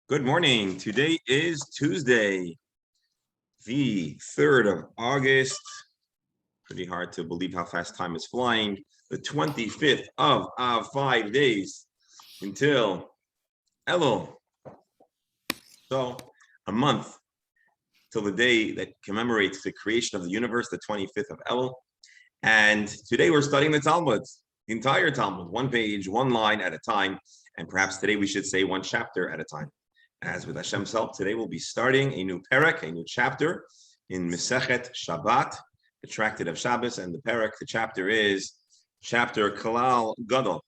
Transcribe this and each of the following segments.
Good morning. Today is Tuesday, the 3rd of August. Pretty hard to believe how fast time is flying. The 25th of 5 days until Elul. So a month till the day that commemorates the creation of the universe, the 25th of Elul. And today we're studying the Talmud, the entire Talmud, one page, one line at a time. And perhaps today we should say one chapter at a time. As with Hashem's help, today we'll be starting a new perek, a new chapter in Masechet Shabbat, the tractate of Shabbos, and the perek, the chapter is chapter Kalal Gadol.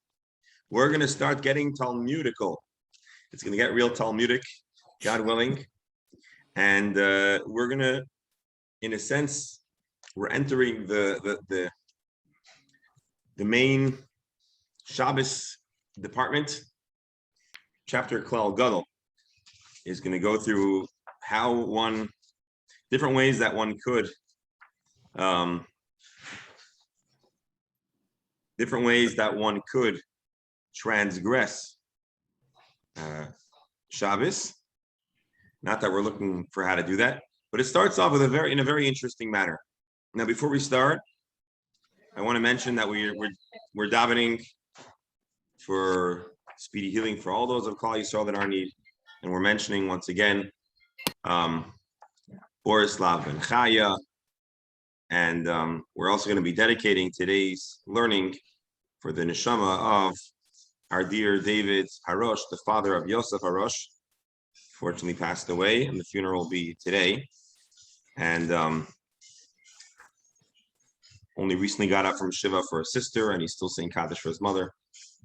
We're going to start getting Talmudical. It's going to get real Talmudic, God willing. And we're going to, in a sense, we're entering the main Shabbos department. Chapter Kalal Gadol is going to go through different ways that one could, transgress Shabbos. Not that we're looking for how to do that, but it starts off with in a very interesting manner. Now, before we start, I want to mention that we're davening for speedy healing for all those of Klal Yisrael that are in need. And we're mentioning once again Borislav and Chaya. And we're also going to be dedicating today's learning for the neshama of our dear David Harosh, the father of Yosef Harosh, fortunately passed away, and the funeral will be today. And only recently got out from Shiva for a sister, and he's still saying Kaddish for his mother.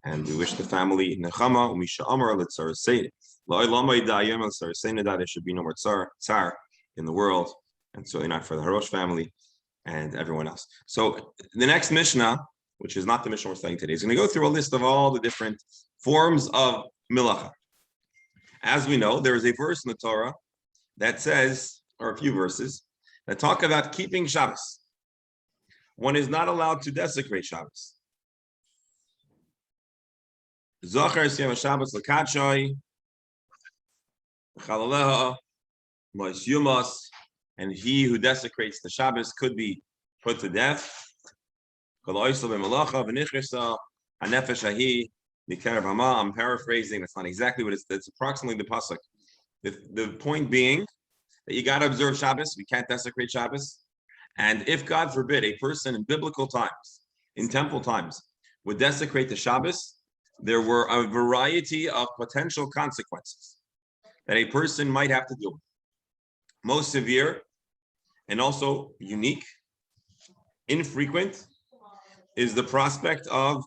And we wish the family Nechama, Umisha Amar, Litzar Seyd. There should be no more tsar in the world, and certainly not for the Harosh family and everyone else. So the next Mishnah, which is not the Mishnah we're studying today, is going to go through a list of all the different forms of milacha. As we know, there is a verse in the Torah that says, or a few verses, that talk about keeping Shabbos. One is not allowed to desecrate Shabbos. Zocher Siyam Shabbos L'Katshoi, and he who desecrates the Shabbos could be put to death. I'm paraphrasing, that's not exactly what it's approximately the pasuk. The point being that you got to observe Shabbos, we can't desecrate Shabbos. And if, God forbid, a person in biblical times, in temple times, would desecrate the Shabbos, there were a variety of potential consequences that a person might have to deal with. Most severe and also unique, infrequent, is the prospect of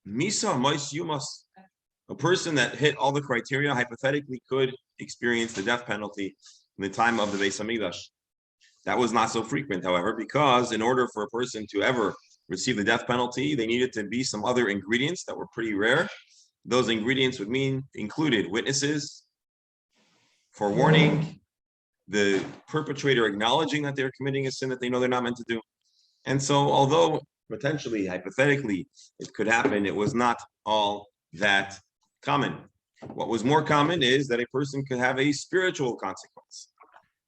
Misa Mois Yumas. A person that hit all the criteria hypothetically could experience the death penalty in the time of the Beis Hamikdash. That was not so frequent, however, because in order for a person to ever receive the death penalty, they needed to be some other ingredients that were pretty rare. Those ingredients included witnesses, forewarning, the perpetrator acknowledging that they're committing a sin that they know they're not meant to do. And so, although potentially, hypothetically, it could happen, it was not all that common. What was more common is that a person could have a spiritual consequence.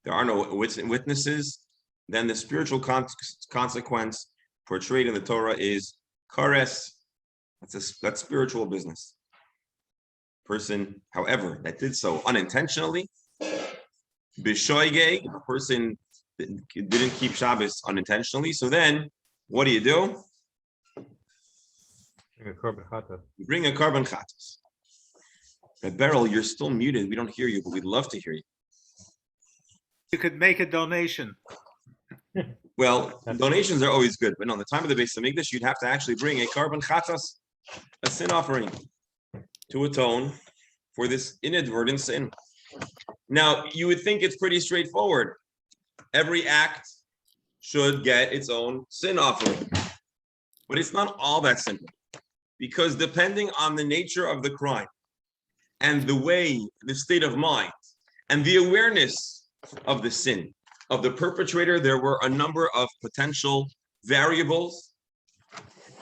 There are no witnesses, then the spiritual consequence portrayed in the Torah is kares. That's spiritual business. Person, however, that did so unintentionally, bishoige, a person didn't keep Shabbos unintentionally. So then, what do? You bring a carbon chatas. But Beryl, you're still muted. We don't hear you, but we'd love to hear you. You could make a donation. Well, donations are always good, but no, the time of the Beis Hamikdash, you'd have to actually bring a carbon chatas, a sin offering, to atone for this inadvertent sin. Now, you would think it's pretty straightforward. Every act should get its own sin offering. But it's not all that simple. Because depending on the nature of the crime and the state of mind, and the awareness of the sin of the perpetrator, there were a number of potential variables.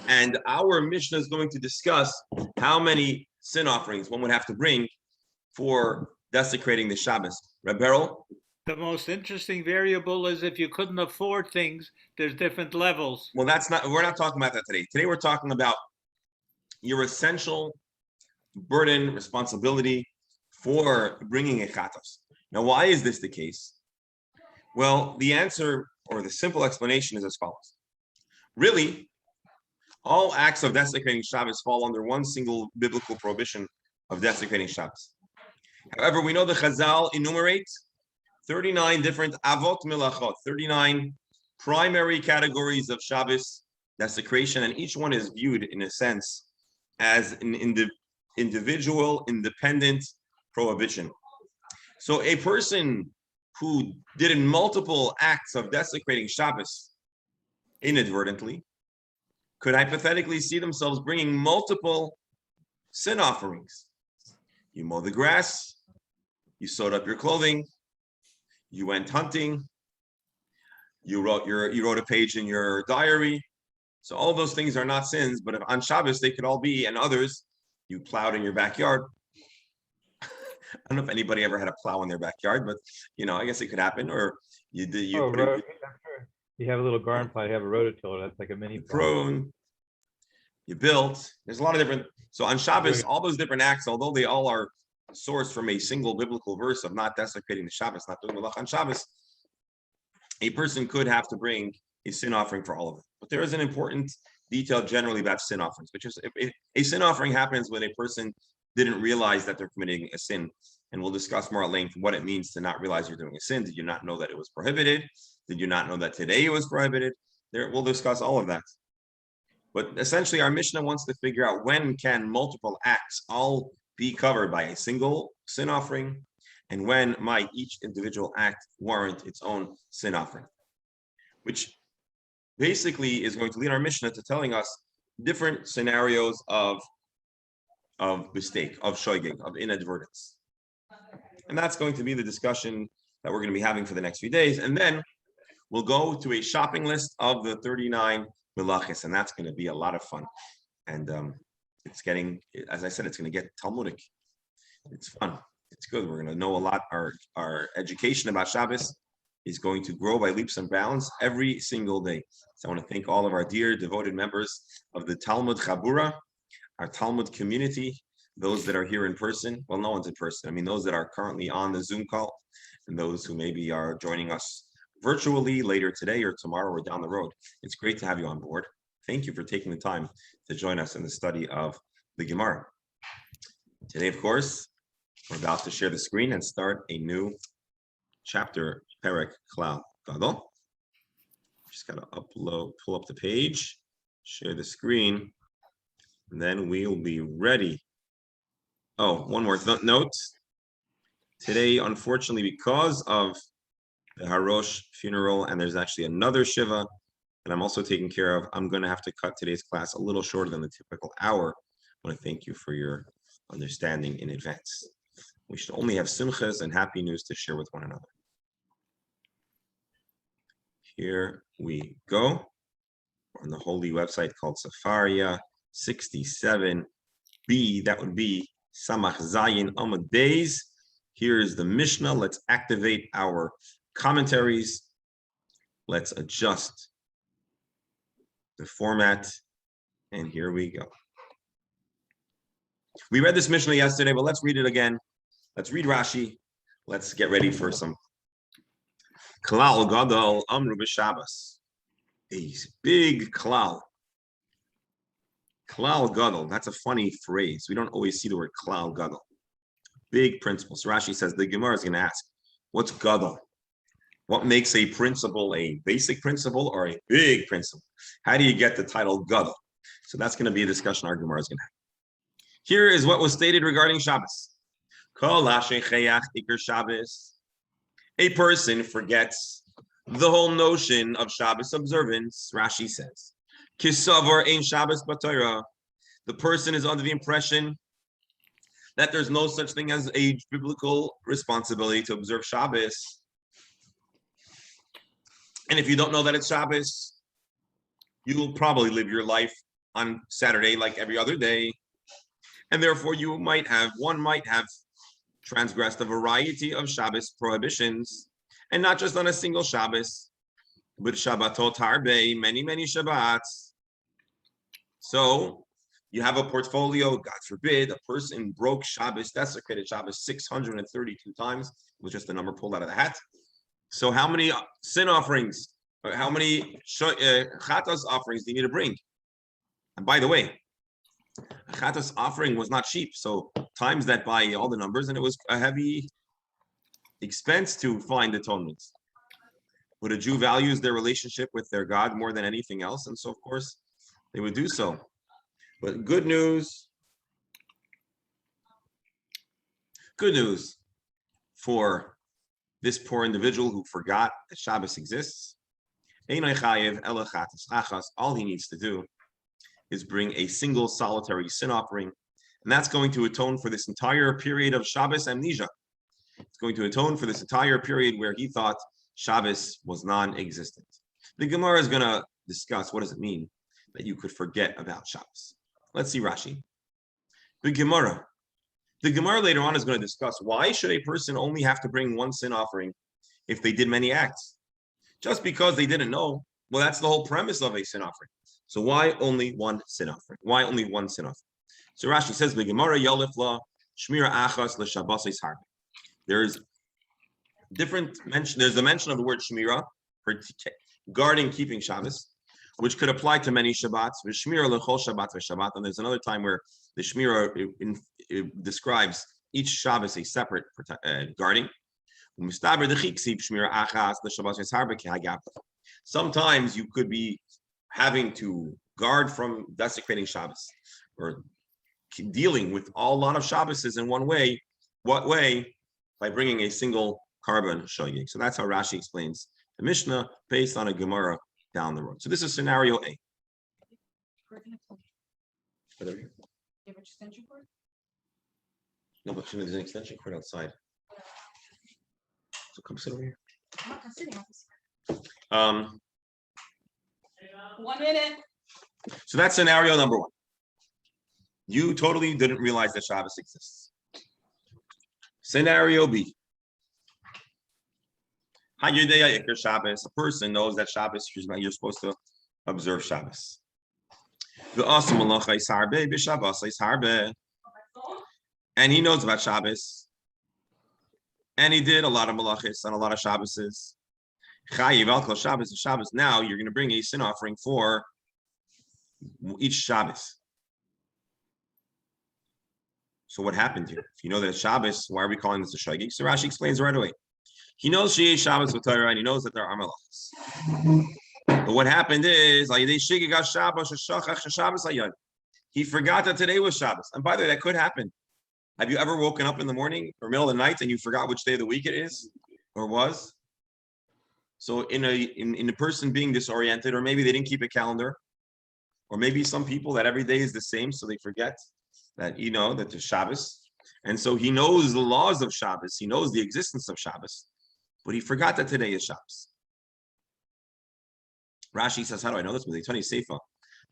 And our Mishnah is going to discuss how many sin offerings one would have to bring for desecrating the Shabbos. Reb Beryl? The most interesting variable is if you couldn't afford things, there's different levels. Well, we're not talking about that today. Today we're talking about your essential burden, responsibility for bringing a chatos. Now, why is this the case? Well, the answer or the simple explanation is as follows. Really, all acts of desecrating Shabbos fall under one single biblical prohibition of desecrating Shabbos. However, we know the Chazal enumerate 39 different avot milachot, 39 primary categories of Shabbos desecration, and each one is viewed in a sense as an individual, independent prohibition. So a person who did multiple acts of desecrating Shabbos inadvertently could hypothetically see themselves bringing multiple sin offerings. You mow the grass, you sewed up your clothing, you went hunting, you wrote a page in your diary. So all those things are not sins, but if on Shabbos they could all be, and others, you plowed in your backyard. I don't know if anybody ever had a plow in their backyard, but I guess it could happen. Or you did you you have a little garden plow, you have a rototiller, that's like a mini plow. prune, you built. There's a lot of different. So on Shabbos, all those different acts, although they all are sourced from a single biblical verse of not desecrating the Shabbos, not doing malach on Shabbos, a person could have to bring a sin offering for all of them. But there is an important detail generally about sin offerings, which is if a sin offering happens when a person didn't realize that they're committing a sin. And we'll discuss more at length what it means to not realize you're doing a sin. Did you not know that it was prohibited? Did you not know that today it was prohibited? We'll discuss all of that. But essentially, our Mishnah wants to figure out when can multiple acts all be covered by a single sin offering, and when might each individual act warrant its own sin offering, which basically is going to lead our Mishnah to telling us different scenarios of mistake, of shoygig, of inadvertence. And that's going to be the discussion that we're going to be having for the next few days. And then we'll go to a shopping list of the 39 melachis, and that's going to be a lot of fun. And it's getting, as I said, it's going to get Talmudic. It's fun. It's good. We're going to know a lot. Our education about Shabbos is going to grow by leaps and bounds every single day. So I want to thank all of our dear devoted members of the Talmud Chabura, our Talmud community, those that are here in person. Well, no one's in person. I mean, those that are currently on the Zoom call, and those who maybe are joining us virtually later today or tomorrow or down the road. It's great to have you on board. Thank you for taking the time to join us in the study of the Gemara. Today, of course, we're about to share the screen and start a new chapter, Perek Klal Gadol. Just got to pull up the page, share the screen, and then we'll be ready. Oh, one more note. Today, unfortunately, because of the Harosh funeral, and there's actually another Shiva that I'm also taking care of, I'm going to have to cut today's class a little shorter than the typical hour. I want to thank you for your understanding in advance. We should only have simchas and happy news to share with one another. Here we go. On the holy website called Safaria 67b, that would be Samach Zayin Amud Beis. Here is the Mishnah. Let's activate our commentaries. Let's adjust the format. And here we go. We read this Mishnah yesterday, but let's read it again. Let's read Rashi. Let's get ready for some Klal Gadol Amru B'Shabbos. A big klal. Klal Gadol. That's a funny phrase. We don't always see the word Klal Gadol. Big principle. So Rashi says the Gemara is going to ask, what's Gadol? What makes a principle a basic principle or a big principle? How do you get the title Gadol? So that's going to be a discussion our Gemara is going to have. Here is what was stated regarding Shabbos. A person forgets the whole notion of Shabbos observance. Rashi says, Kisavar ein Shabbos b'Torah. The person is under the impression that there's no such thing as a biblical responsibility to observe Shabbos. And if you don't know that it's Shabbos, you will probably live your life on Saturday like every other day. And therefore one might have transgressed a variety of Shabbos prohibitions, and not just on a single Shabbos, but Shabbatot harbe, many Shabbats. So you have a portfolio, God forbid, a person broke Shabbos, desecrated Shabbos 632 times. It was just a number pulled out of the hat. So how many sin offerings, or how many chatas offerings do you need to bring? And by the way, a chatas offering was not cheap. So times that by all the numbers, and it was a heavy expense to find atonements. But a Jew values their relationship with their God more than anything else. And so, of course, they would do so. But good news for this poor individual who forgot that Shabbos exists. All he needs to do is bring a single solitary sin offering, and that's going to atone for this entire period of Shabbos amnesia. It's going to atone for this entire period where he thought Shabbos was non-existent. The Gemara is going to discuss what does it mean that you could forget about Shabbos. Let's see Rashi. The Gemara later on is going to discuss why should a person only have to bring one sin offering if they did many acts? Just because they didn't know, well, that's the whole premise of a sin offering. So why only one sin offering? Why only one sin offering? So Rashi says, the Gemara Yalif la Shmira Achas LeShabbos Harbe. There's different mention. There's a mention of the word Shmira, guarding, keeping Shabbos, which could apply to many Shabbats. Shmira lechol Shabbat v'Shabbat. And there's another time where the Shmira it describes each Shabbos a separate guarding. Sometimes you could be having to guard from desecrating Shabbos or dealing with a lot of Shabboses in one way. What way? By bringing a single carbon shogeg. So that's how Rashi explains the Mishnah based on a Gemara down the road. So this is scenario A. No, but there's an extension cord outside. So come sit over here. 1 minute. So that's scenario number one. You totally didn't realize that Shabbos exists. Scenario B. Shabbos. A person knows that Shabbos, you're supposed to observe Shabbos. And he knows about Shabbos. And he did a lot of malachis on a lot of Shabboses. Shabbos. Now you're going to bring a sin offering for each Shabbos. So what happened here? If you know that it's Shabbos, why are we calling this a shogeg? So Rashi explains right away. He knows she is Shabbos with Torah, and he knows that there are malachos. But what happened is he forgot that today was Shabbos. And by the way, that could happen. Have you ever woken up in the morning or middle of the night and you forgot which day of the week it is or was? So in a person being disoriented, or maybe they didn't keep a calendar, or maybe some people that every day is the same, so they forget that that there's Shabbos, and so he knows the laws of Shabbos, he knows the existence of Shabbos, but he forgot that today is Shabbos. Rashi says, how do I know this? With Tani Seifa,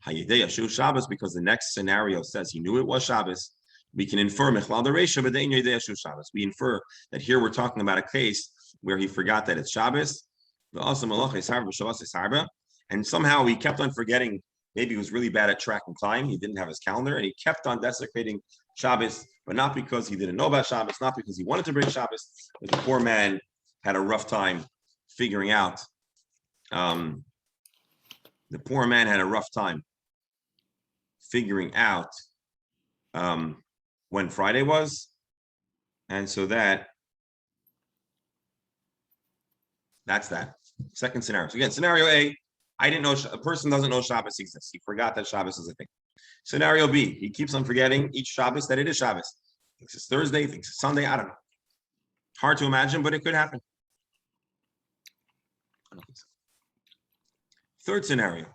Hayidei Shabbos, because the next scenario says he knew it was Shabbos. We can infer Mechlal the Reisha, but Shabbos. We infer that here we're talking about a case where he forgot that it's Shabbos. And somehow he kept on forgetting. Maybe he was really bad at track and climb. He didn't have his calendar, and he kept on desecrating Shabbos, but not because he didn't know about Shabbos, not because he wanted to bring Shabbos, but the poor man had a rough time figuring out. The poor man had a rough time figuring out when Friday was, and so that's that. Second scenario. So again, scenario A, I didn't know, a person doesn't know Shabbos exists. He forgot that Shabbos is a thing. Scenario B, he keeps on forgetting each Shabbos that it is Shabbos. Thinks it's Thursday, thinks it's Sunday, I don't know. Hard to imagine, but it could happen. I don't think so. Third scenario.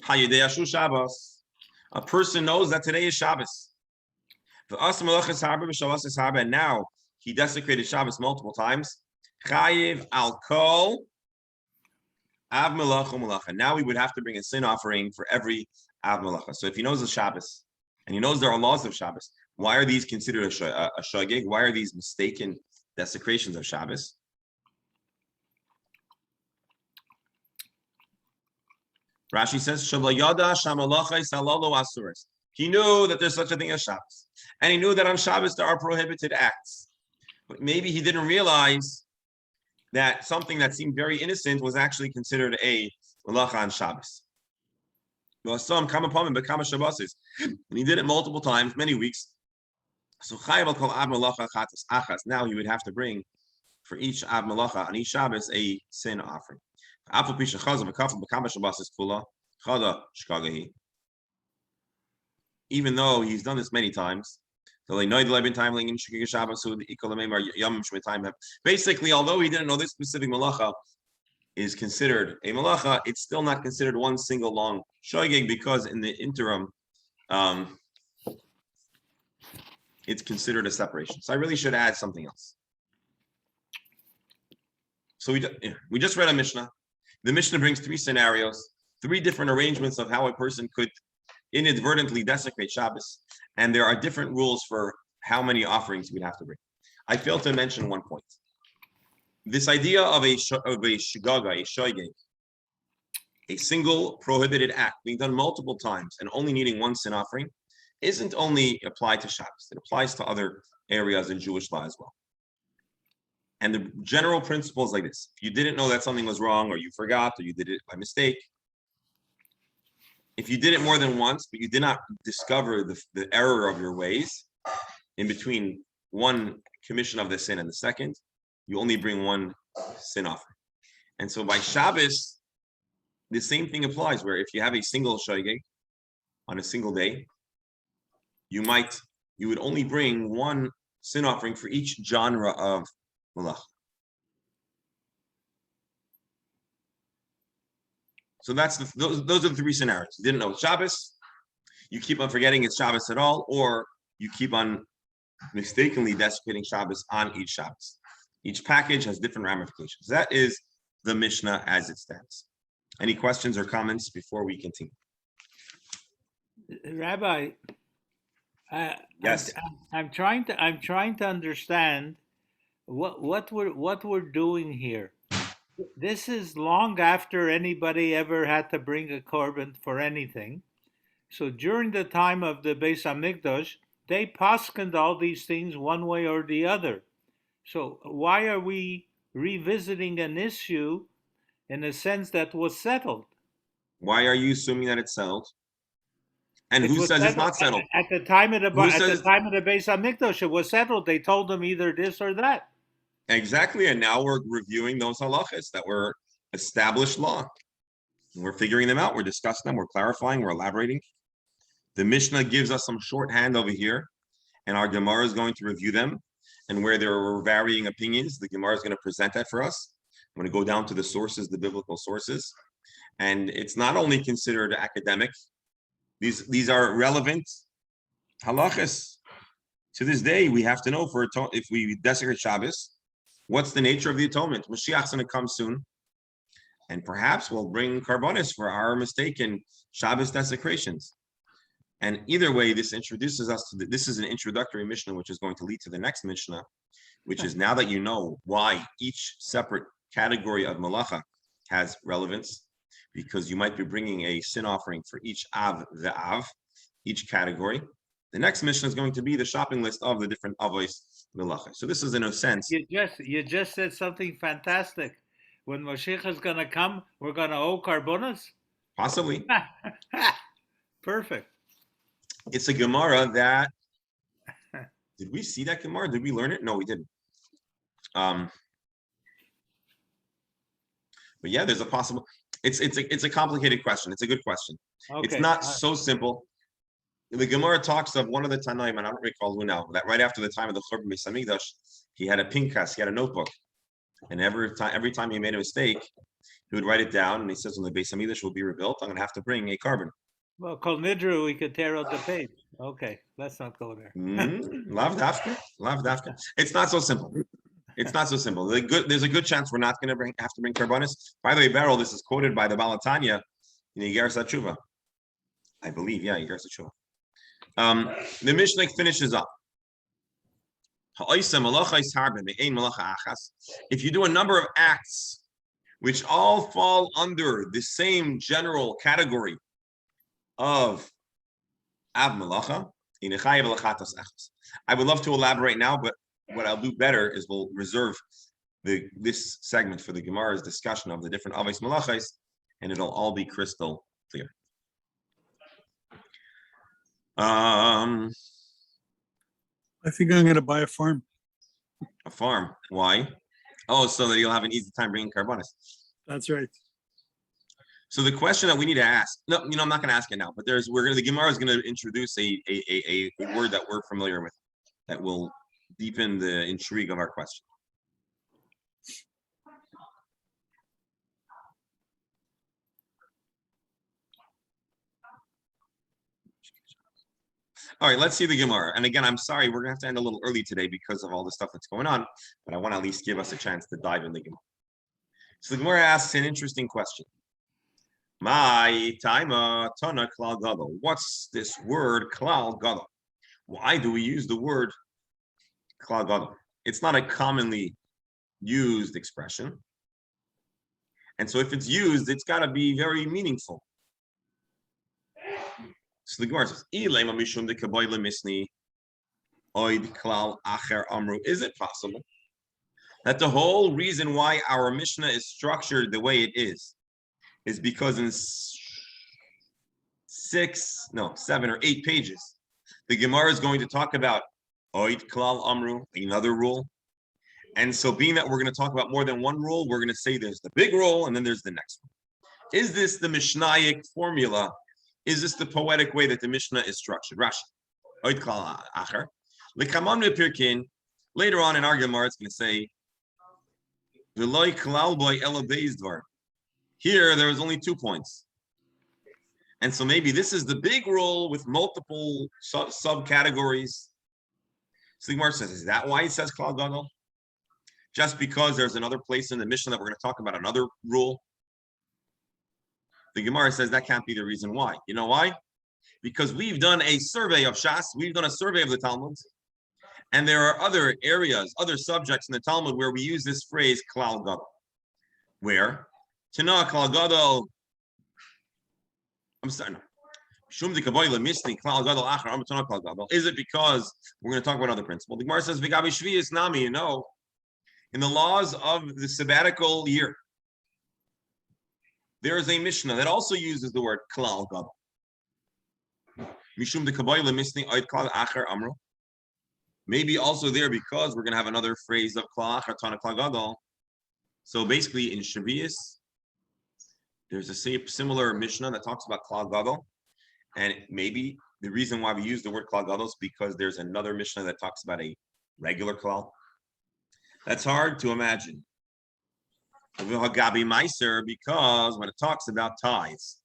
Hayidei Shabbos. A person knows that today is Shabbos. And now he desecrated Shabbos multiple times. Chayiv al kol av melacha melacha. Now we would have to bring a sin offering for every av melacha. So if he knows it's Shabbos and he knows there are laws of Shabbos. Why are these considered a shogeg? Why are these mistaken desecrations of Shabbos? Rashi says, "Shalayada shamalachai salalo asuras." He knew that there's such a thing as Shabbos, and he knew that on Shabbos there are prohibited acts. But maybe he didn't realize that something that seemed very innocent was actually considered a malacha on Shabbos. And he did it multiple times, many weeks. So now he would have to bring for each ab malacha on each Shabbos a sin offering. Even though he's done this many times, basically, although he didn't know this specific malacha is considered a malacha, it's still not considered one single long shogeg because in the interim, it's considered a separation. So I really should add something else. So we just read a Mishnah. The Mishnah brings three scenarios, three different arrangements of how a person could inadvertently desecrate Shabbos, and there are different rules for how many offerings we'd have to bring. I failed to mention one point. This idea of a shagaga, a shogeg, a single prohibited act being done multiple times and only needing one sin offering, isn't only applied to Shabbos. It applies to other areas in Jewish law as well. And the general principle is like this. If you didn't know that something was wrong, or you forgot, or you did it by mistake, if you did it more than once, but you did not discover the error of your ways in between one commission of the sin and the second, you only bring one sin offering. And so by Shabbos, the same thing applies, where if you have a single shogeg on a single day, you would only bring one sin offering for each genre of malach. So that's those are the three scenarios. You didn't know it's Shabbos, you keep on forgetting it's Shabbos at all, or you keep on mistakenly desecrating Shabbos on each Shabbos. Each package has different ramifications. That is the Mishnah as it stands. Any questions or comments before we continue? Rabbi, Yes. I'm trying to understand what we're doing here. This is long after anybody ever had to bring a korban for anything. So during the time of the Beis Hamikdash, they paskened all these things one way or the other. So why are we revisiting an issue in a sense that was settled? Why are you assuming that it's settled? And who says it's not settled? At the time of the Beis Hamikdash, it was settled. They told them either this or that. Exactly, and now we're reviewing those halachas that were established law. We're figuring them out, we're discussing them, we're clarifying, we're elaborating. The Mishnah gives us some shorthand over here, and our Gemara is going to review them. And where there were varying opinions, the Gemara is going to present that for us. I'm going to go down to the sources, the biblical sources. And it's not only considered academic, these are relevant halachas. To this day, we have to know if we desecrate Shabbos, what's the nature of the atonement? Mashiach's going to come soon, and perhaps we'll bring karbonis for our mistaken Shabbos desecrations. And either way, this introduces us to this is an introductory Mishnah, which is going to lead to the next Mishnah, which is now that you know why each separate category of malacha has relevance, because you might be bringing a sin offering for each av ve'av, each category. The next Mishnah is going to be the shopping list of the different avos malacha. So this is in a sense. You just said something fantastic. When Moshiach is going to come, we're going to owe karbonos? Possibly. Perfect. It's a Gemara that, did we see that Gemara? Did we learn it? No, we didn't. But yeah, there's a possible, it's a complicated question. It's a good question. Okay. It's not so simple. The Gemara talks of one of the Tanaim, and I don't recall who now, that right after the time of the Churban Beis Hamikdash, he had a pinkas, he had a notebook. And every time he made a mistake, he would write it down, and he says, when the Beis Hamikdash will be rebuilt, I'm going to have to bring a carbon. Well, Kol Nidru, we could tear out the page. Okay, let's not go there. Lav dafka. It's not so simple. It's not so simple. There's a good chance we're not going to have to bring karbonis. By the way, Beryl, this is quoted by the Balatanya in Yigaras HaTshuva. I believe, yeah, Yigaras HaTshuva. The Mishnah finishes up. If you do a number of acts which all fall under the same general category of Av Malacha, I would love to elaborate now, but what I'll do better is we'll reserve this segment for the Gemara's discussion of the different Avos Malachos, and it'll all be crystal clear. I think I'm going to buy a farm. A farm. Why? Oh, so that you'll have an easy time bringing carbonas. That's right. So the question that we need to ask, no, I'm not going to ask it now, but the Gemara is going to introduce a word that we're familiar with that will deepen the intrigue of our question. All right, let's see the Gemara. And again, I'm sorry, we're gonna have to end a little early today because of all the stuff that's going on, but I want to at least give us a chance to dive in the Gemara. So the Gemara asks an interesting question. My taima tana klal gadol. What's this word klal gadol? Why do we use the word klal gadol? It's not a commonly used expression. And so if it's used, it's got to be very meaningful. So the Gemara says, is it possible that the whole reason why our Mishnah is structured the way it is because in 7 or 8 pages, the Gemara is going to talk about Oid Klal Amru, another rule. And so being that we're going to talk about more than one rule, we're going to say there's the big rule and then there's the next one. Is this the Mishnaic formula? Is this the poetic way that the Mishnah is structured? Rashi. Later on in our Gemara, it's going to say, here, there was only 2 points. And so maybe this is the big rule with multiple subcategories. So the Gemara says, is that why it says Klal Gadol? Just because there's another place in the Mishnah that we're going to talk about another rule? The Gemara says that can't be the reason why. You know why? Because we've done a survey of Shas, we've done a survey of the Talmud, and there are other areas, other subjects in the Talmud where we use this phrase Klal Gadol. Where? Tana Klal Gadol. I'm sorry. No. Is it because we're going to talk about another principle? The Gemara says, Vigabi Shvius Nami, in the laws of the sabbatical year, there is a Mishnah that also uses the word Klal Gadol. Maybe also there because we're going to have another phrase of Klal Achar Tana Klal Gadol. So basically in Shavuos, there's a similar Mishnah that talks about Klal Gadol. And maybe the reason why we use the word Klal Gadol is because there's another Mishnah that talks about a regular Klal. That's hard to imagine. Gabi Meiser, because when it talks about tithes,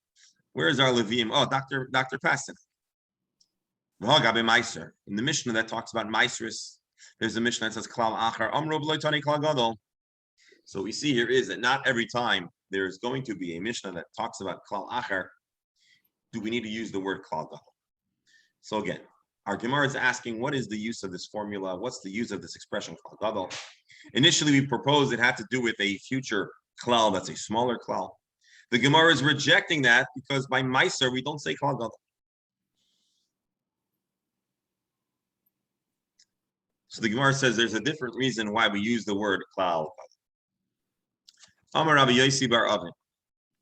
where's our Levim? Oh, Dr. Paston. Gabi Meiser. In the Mishnah that talks about Meiseris, there's a Mishnah that says Klal Achar Amro B'lo Tani Klal Gadol. So we see here is that not every time there's going to be a Mishnah that talks about Klal Achar, do we need to use the word Klal Gadol? So again, our Gemara is asking, what is the use of this formula? What's the use of this expression Klal Gadol? Initially, we proposed it had to do with a future klal that's a smaller klal. The Gemara is rejecting that because by Meiser, we don't say Klal Gadol. So the Gemara says there's a different reason why we use the word klal. Amar Rabbi Yosi bar Avin.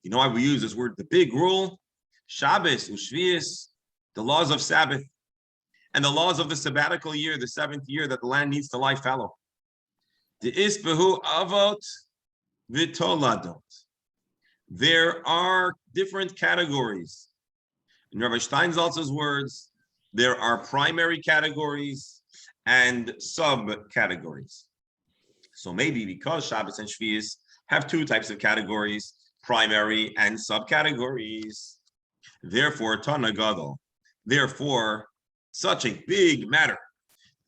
You know why we use this word? The big rule, Shabbos, Ushvius, the laws of Sabbath, and the laws of the sabbatical year, the 7th year that the land needs to lie fallow. The isbehu avot v'toladot. There are different categories. In Rabbi Steinsaltz's words, there are primary categories and subcategories. So maybe because Shabbos and Shvius have 2 types of categories, primary and subcategories, therefore Tana Gadol. Therefore, such a big matter.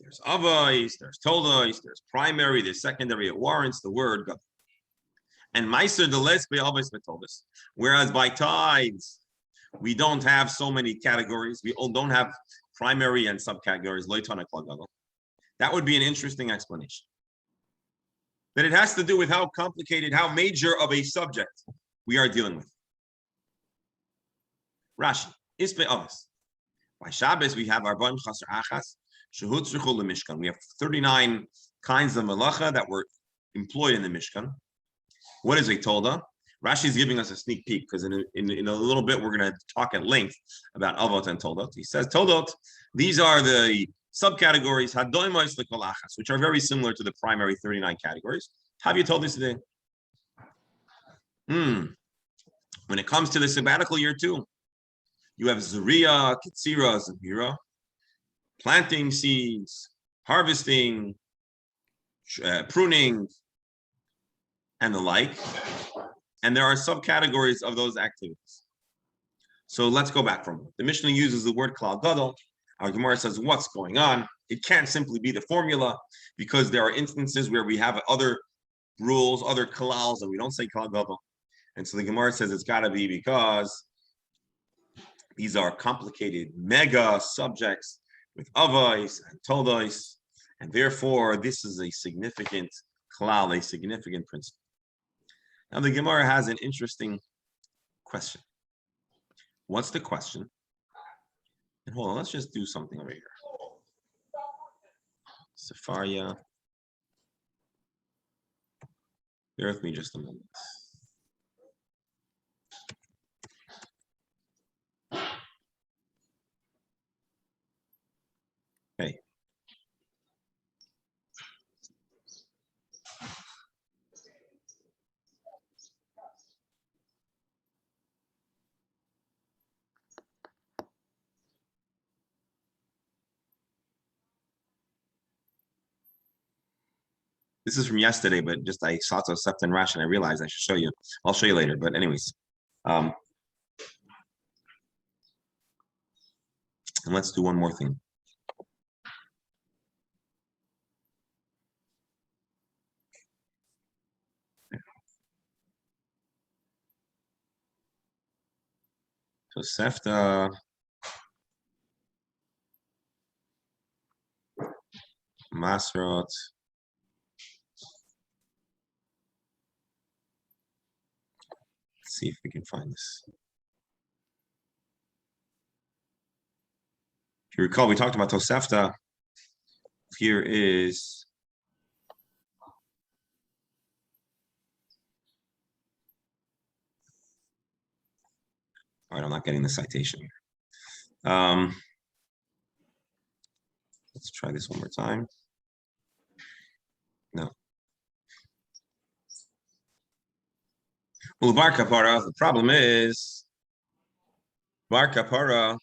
There's avos, there's tolos, there's primary, there's secondary. It warrants the word gadol. And meiser deles be'avos betolos. Whereas by tithes, we don't have so many categories. We don't have primary and subcategories, loitana klal gadol. That would be an interesting explanation. That it has to do with how complicated, how major of a subject we are dealing with. Rashi, Ispe Avos. By Shabbos, we have our Arba'im Chaser Achas, Shehutzrichu Mishkan. We have 39 kinds of malacha that were employed in the Mishkan. What is a Tolda? Rashi is giving us a sneak peek because in a little bit, we're going to talk at length about Avot and Toldot. He says, Toldot, these are the subcategories, Hadoimos Lekolachas, which are very similar to the primary 39 categories. Have you told us today? When it comes to the sabbatical year too, you have Zuriya, Kitsira, Zabira, planting seeds, harvesting, pruning, and the like. And there are subcategories of those activities. So let's go back from it. The Mishnah uses the word klal gadol. Our Gemara says, what's going on? It can't simply be the formula because there are instances where we have other rules, other kalals, and we don't say klal gadol. And so the Gemara says it's got to be because these are complicated mega subjects with avos and toldos, and therefore this is a significant klal, a significant principle. Now the Gemara has an interesting question. What's the question? And hold on, let's just do something over here. Safaria. Bear with me just a moment. Okay. This is from yesterday, but just I saw Tosefta and Rashi and I realized I should show you. I'll show you later. But anyways, and let's do one more thing. Tosefta. Masrot. Let's see if we can find this. If you recall, we talked about Tosefta. Here is all right, I'm not getting the citation here. Let's try this one more time. No. Well, Bar Kapara, the problem is Bar Kapara,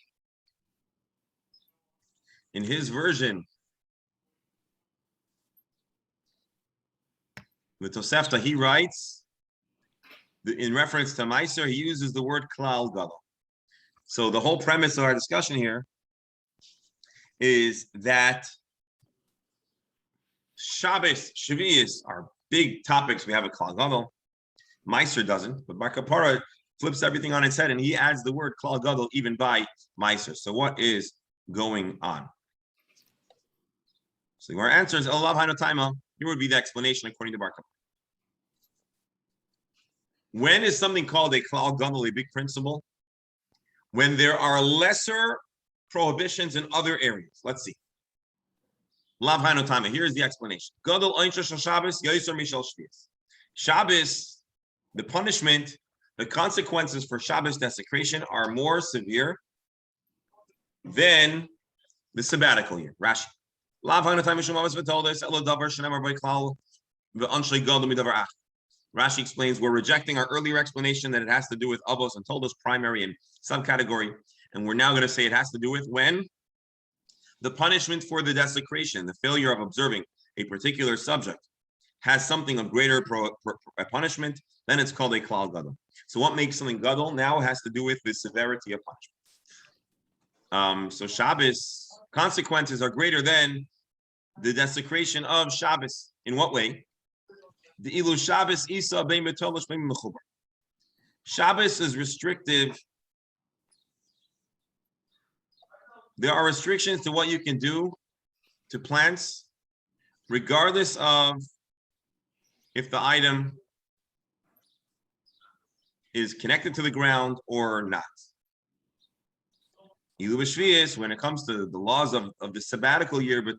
in his version, with Tosefta, he writes, in reference to Meiser, he uses the word klal gadol. So the whole premise of our discussion here is that Shabbos, Shavuos are big topics. We have a klal gadol. Meiser doesn't, but Bar Kapara flips everything on its head and he adds the word klal gadol even by Meiser. So what is going on? So our answer is Elav Hainu Taima. Here would be the explanation according to Bar Kapara. When is something called a klal gadol, a big principle? When there are lesser prohibitions in other areas. Let's see. Lav Hainu Taima. Here's the explanation. Gadol Einsha Shabbos Yoser Mishal Shvius. Shabbos, the punishment, the consequences for Shabbos desecration are more severe than the sabbatical year. Rashi. Rashi explains we're rejecting our earlier explanation that it has to do with avos and toldos, primary and subcategory, and we're now going to say it has to do with when the punishment for the desecration, the failure of observing a particular subject, has something of greater punishment, then it's called a klal gadol. So what makes something gadol now has to do with the severity of punishment. So Shabbos consequences are greater than the desecration of Shabbos. In what way? The ilu Shabbos isa bein betolish bein mechubar. Shabbos is restrictive. there are restrictions to what you can do to plants, regardless of if the item is connected to the ground or not. When it comes to the laws of the sabbatical year, the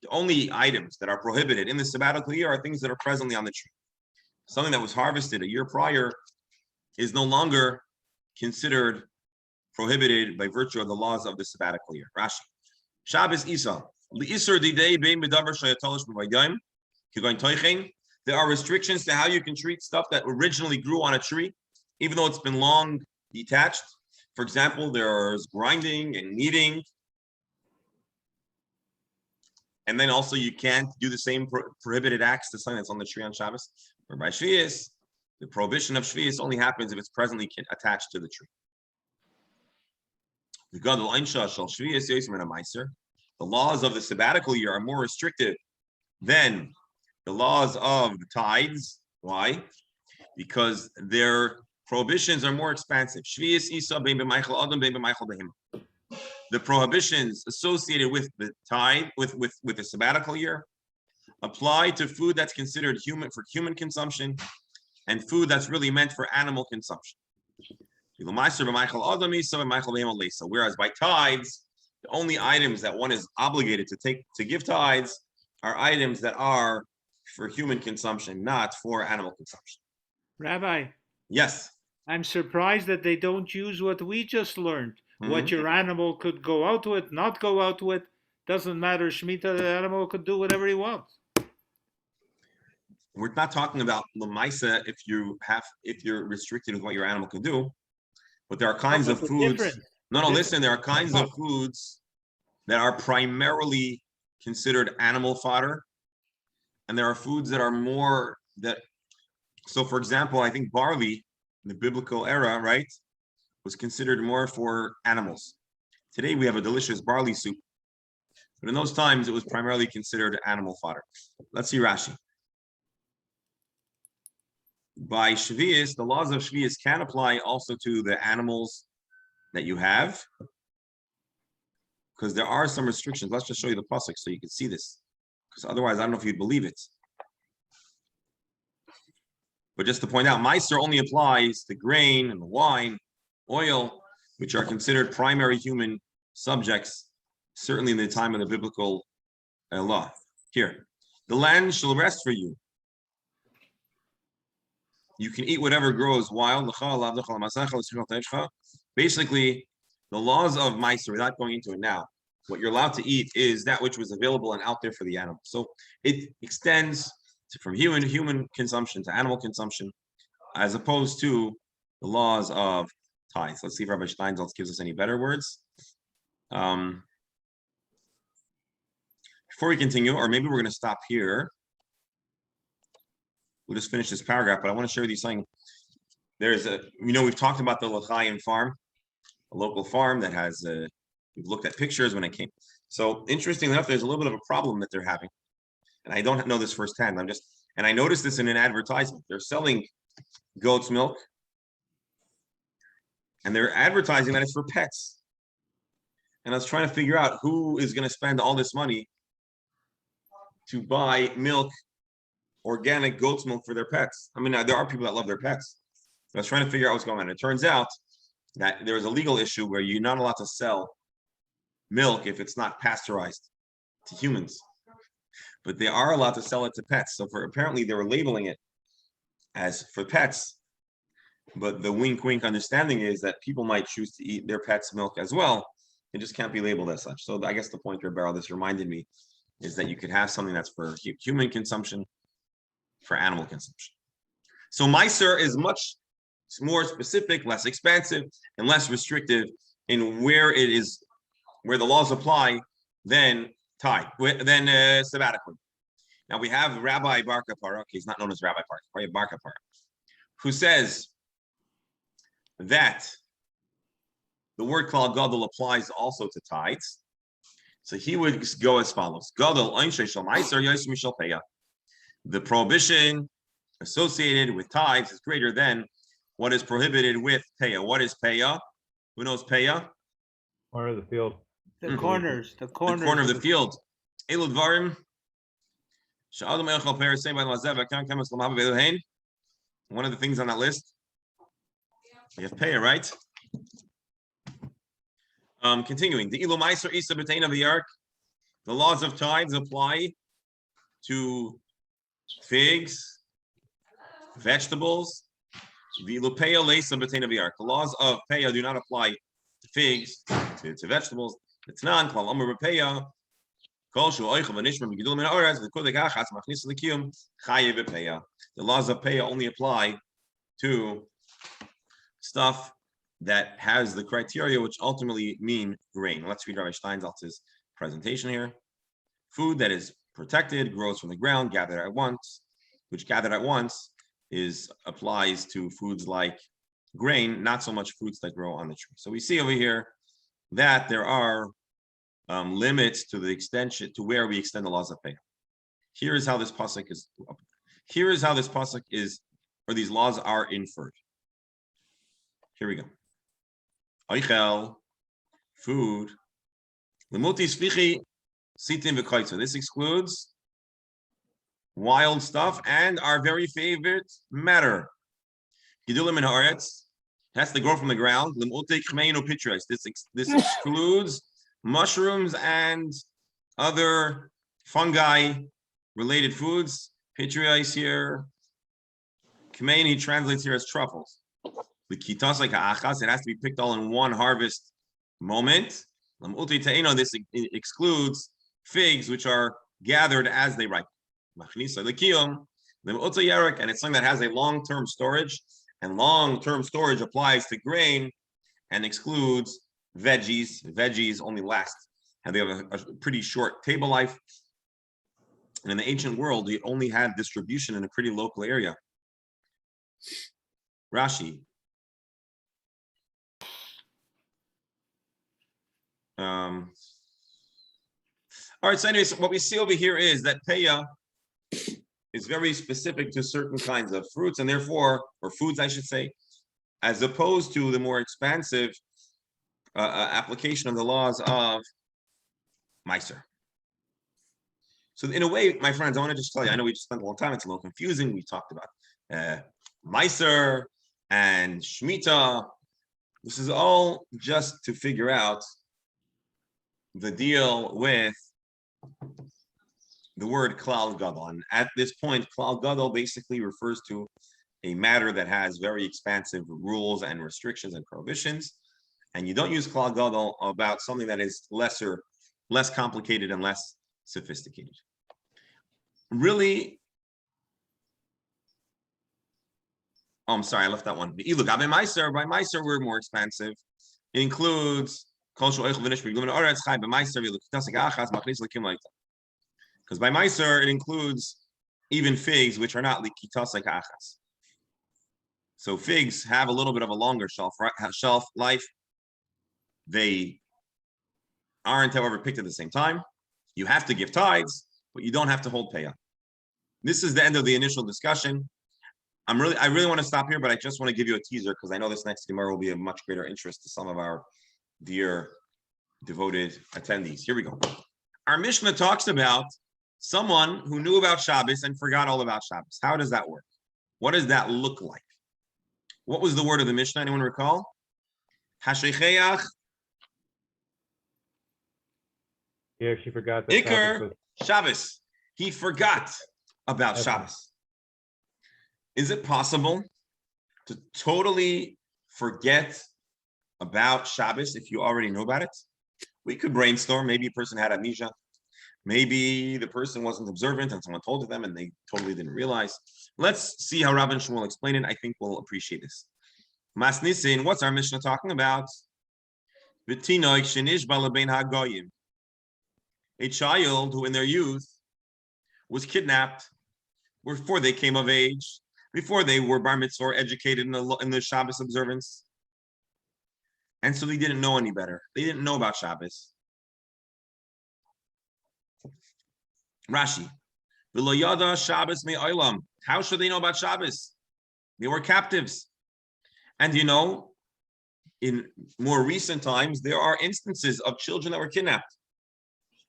only items that are prohibited in the sabbatical year are things that are presently on the tree. Something that was harvested a year prior is no longer considered prohibited by virtue of the laws of the sabbatical year. Rashi. Shabbos Isa. There are restrictions to how you can treat stuff that originally grew on a tree, even though it's been long detached. For example, there's grinding and kneading. And then also you can't do the same prohibited acts to something that's on the tree on Shabbos. Or by Shvius, the prohibition of Shvius only happens if it's presently attached to the tree. The laws of the sabbatical year are more restrictive than the laws of the tides. Why? Because their prohibitions are more expansive. The prohibitions associated with the tide, with the sabbatical year, apply to food that's considered for human consumption and food that's really meant for animal consumption. Whereas by tithes, the only items that one is obligated to give tithes are items that are for human consumption, not for animal consumption. Rabbi, Yes. I'm surprised that they don't use what we just learned. What your animal could go out with, not go out with, doesn't matter. Shemitah, the animal could do whatever he wants. We're not talking about Lamaisa if you're restricted with what your animal can do, but there are kinds of foods. Listen, there are kinds of foods that are primarily considered animal fodder, and there are foods that are more that. So, for example, I think barley in the biblical era, right, was considered more for animals. Today we have a delicious barley soup, but in those times it was primarily considered animal fodder. Let's see Rashi. By Shvius, the laws of Shvius can apply also to the animals that you have, because there are some restrictions. Let's just show you the pasuk so you can see this, because otherwise I don't know if you'd believe it. But just to point out, Meiser only applies to grain and wine, oil, which are considered primary human subjects, certainly in the time of the biblical law. Here, the land shall rest for you. You can eat whatever grows wild. Basically, the laws of Meiser, without going into it now, what you're allowed to eat is that which was available and out there for the animal. So it extends from human consumption to animal consumption, as opposed to the laws of tithes. Let's see if Rabbi Steinsaltz gives us any better words. Before we continue, or maybe we're going to stop here. We'll just finish this paragraph, but I want to share with you something. We've talked about the L'chaim farm, a local farm that has, we've looked at pictures when it came. So interestingly enough, there's a little bit of a problem that they're having. And I don't know this firsthand. And I noticed this in an advertisement. They're selling goat's milk, and they're advertising that it's for pets. And I was trying to figure out who is going to spend all this money to buy milk, organic goat's milk for their pets. I mean, there are people that love their pets. I was trying to figure out what's going on. It turns out that there is a legal issue where you're not allowed to sell milk if it's not pasteurized to humans. But they are allowed to sell it to pets. So apparently they were labeling it as for pets. But the wink understanding is that people might choose to eat their pet's milk as well. It just can't be labeled as such. So I guess the point, Rebel, this reminded me, is that you could have something that's for human consumption, for animal consumption. So Meiser is much more specific, less expansive, and less restrictive in where the laws apply than sabbatically. Now we have Rabbi Bar Kapara, okay, he's not known as Rabbi Bar Kapara, who says that the word Klal Gadol applies also to tithes. So he would go as follows: Gadol Einshe Shel Meiser Yosem Mishal Peya. The prohibition associated with tithes is greater than what is prohibited with Peya. What is Peya? Who knows Peya? Corner of the field. The corners, The corner of the field. Elu dvarim. She'adam echal peres sein b'an lazev v'kan kemes l'mahav v'eluhein. One of the things on that list. You have pay, right? Continuing. The ilu meiser isa b'tein of the ark. The laws of tithes apply to figs, vegetables. The ilu peya leisa b'tein of the ark. The laws of peya do not apply to figs, to vegetables. It's non klal amar b'peya. Kol shu oichav v'nishmer b'gidul min ha'aretz v'kol dekachas machnis l'kiyum chayev b'peya. The laws of peya only apply to stuff that has the criteria which ultimately mean grain. Let's read Rabbi Steinsaltz's presentation here. Food that is protected, grows from the ground, gathered at once, which gathered at once applies to foods like grain, not so much fruits that grow on the tree. So we see over here that there are limits to the extension to where we extend the laws of pay. Here is how this pasuk is, or these laws are inferred. Here we go. Oichel, food. This excludes wild stuff and our very favorite matter. Has to grow from the ground. This excludes mushrooms and other fungi-related foods. Pitriais here. Kmein, he translates here as truffles. The kitas like achas, it has to be picked all in one harvest moment. This excludes figs, which are gathered as they ripen. And it's something that has a long-term storage, and long-term storage applies to grain and excludes veggies. Veggies only last, and they have a pretty short table life. And in the ancient world, you only had distribution in a pretty local area. Rashi. All right, so anyways, what we see over here is that peya is very specific to certain kinds of fruits, and therefore, or foods, I should say, as opposed to the more expansive application of the laws of Meiser. So in a way, my friends, I want to just tell you, I know we just spent a long time, it's a little confusing. We talked about Meiser and Shemitah. This is all just to figure out the deal with the word klal gadol. And at this point, klal gadol basically refers to a matter that has very expansive rules and restrictions and prohibitions. And you don't use klal gadol about something that is less complicated and less sophisticated. Really, oh, I'm sorry, I left that one. By Meiser, we're more expansive. It includes because by Meiser, it includes even figs, which are not likitas like achas. So figs have a little bit of a longer shelf life. They aren't, however, picked at the same time. You have to give tithes, but you don't have to hold payah. This is the end of the initial discussion. I really want to stop here, but I just want to give you a teaser because I know this next Gemara will be of much greater interest to some of our dear devoted attendees. Here we go. Our Mishnah talks about someone who knew about Shabbos and forgot all about Shabbos. How does that work? What does that look like? What was the word of the Mishnah? Anyone recall? Hashecheach. Yeah, she forgot that Iker Shabbos. He forgot about Shabbos. Is it possible to totally forget about Shabbos if you already know about it? We could brainstorm. Maybe a person had amnesia. Maybe the person wasn't observant and someone told them and they totally didn't realize. Let's see how Rabban Shmuel explained it. I think we'll appreciate this. Mas Nisin, what's our Mishnah talking about? A child who in their youth was kidnapped before they came of age, before they were bar mitzvah or educated in the Shabbos observance. And so they didn't know any better. They didn't know about Shabbos. Rashi. V'lo yada Shabbos me'olam. How should they know about Shabbos? They were captives. And you know, in more recent times, there are instances of children that were kidnapped.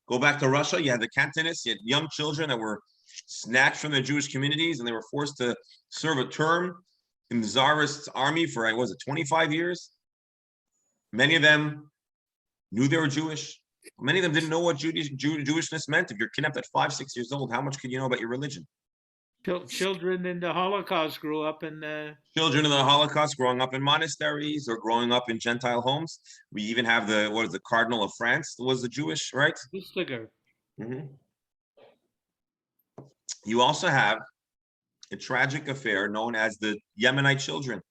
Go back to Russia, you had the Cantonists, you had young children that were snatched from their Jewish communities, and they were forced to serve a term in the Tsarist army for, 25 years? Many of them knew they were Jewish. Many of them didn't know what Jewishness meant. If you're kidnapped at 5, 6 years old, how much could you know about your religion? Children in the Holocaust grew up in Children in the Holocaust growing up in monasteries or growing up in Gentile homes. We even have the Cardinal of France was a Jewish, right? Lustiger. You also have a tragic affair known as the Yemenite children.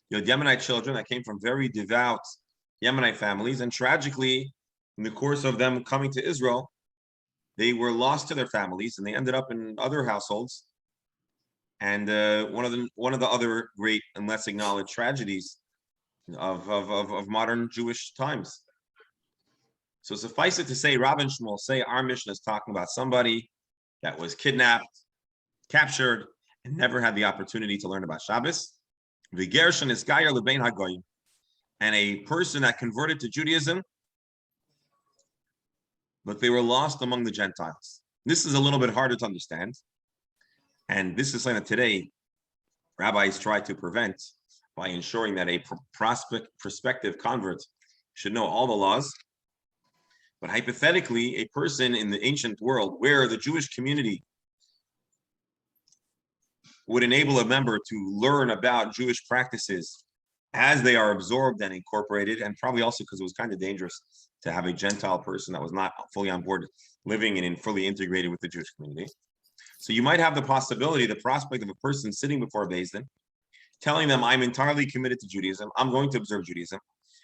You had Yemenite children that came from very devout Yemenite families, and tragically, in the course of them coming to Israel, they were lost to their families and they ended up in other households. And one of the other great and less acknowledged tragedies of modern Jewish times. So suffice it to say, Rabbi Shmuel say our mission is talking about somebody that was kidnapped, captured, and never had the opportunity to learn about Shabbos. V'gershin is gayer lebein hagoyim, and a person that converted to Judaism, but they were lost among the Gentiles. This is a little bit harder to understand. And this is something that today rabbis try to prevent by ensuring that a prospective convert should know all the laws. But hypothetically, a person in the ancient world where the Jewish community would enable a member to learn about Jewish practices as they are absorbed and incorporated, and probably also because it was kind of dangerous to have a Gentile person that was not fully on board living and fully integrated with the Jewish community. So you might have the possibility, the prospect of a person sitting before Beis Din, telling them, I'm entirely committed to Judaism, I'm going to observe Judaism.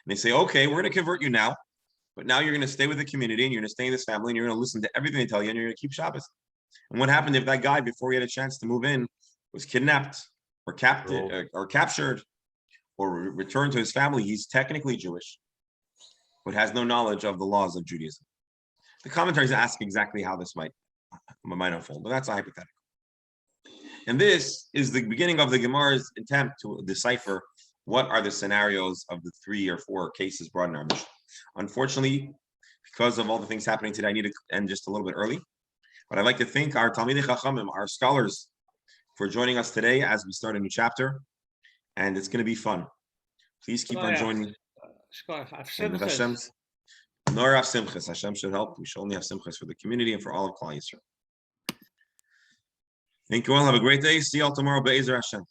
And they say, okay, we're going to convert you now, but now you're going to stay with the community and you're going to stay in this family and you're going to listen to everything they tell you and you're going to keep Shabbos. And what happened if that guy, before he had a chance to move in, was kidnapped or captured or returned to his family? He's technically Jewish, but has no knowledge of the laws of Judaism. The commentaries ask exactly how this might unfold, but that's a hypothetical. And this is the beginning of the Gemara's attempt to decipher what are the scenarios of the 3 or 4 cases brought in our mission. Unfortunately, because of all the things happening today, I need to end just a little bit early. But I'd like to thank our Talmidei Chachamim, our scholars, for joining us today as we start a new chapter. And it's going to be fun. Please keep on joining. And with Hashem's Nor Rav Simchas, Hashem should help. We should only have Simchas for the community and for all of Klal Yisrael. Thank you all. Have a great day. See you all tomorrow. Be'ezer Hashem.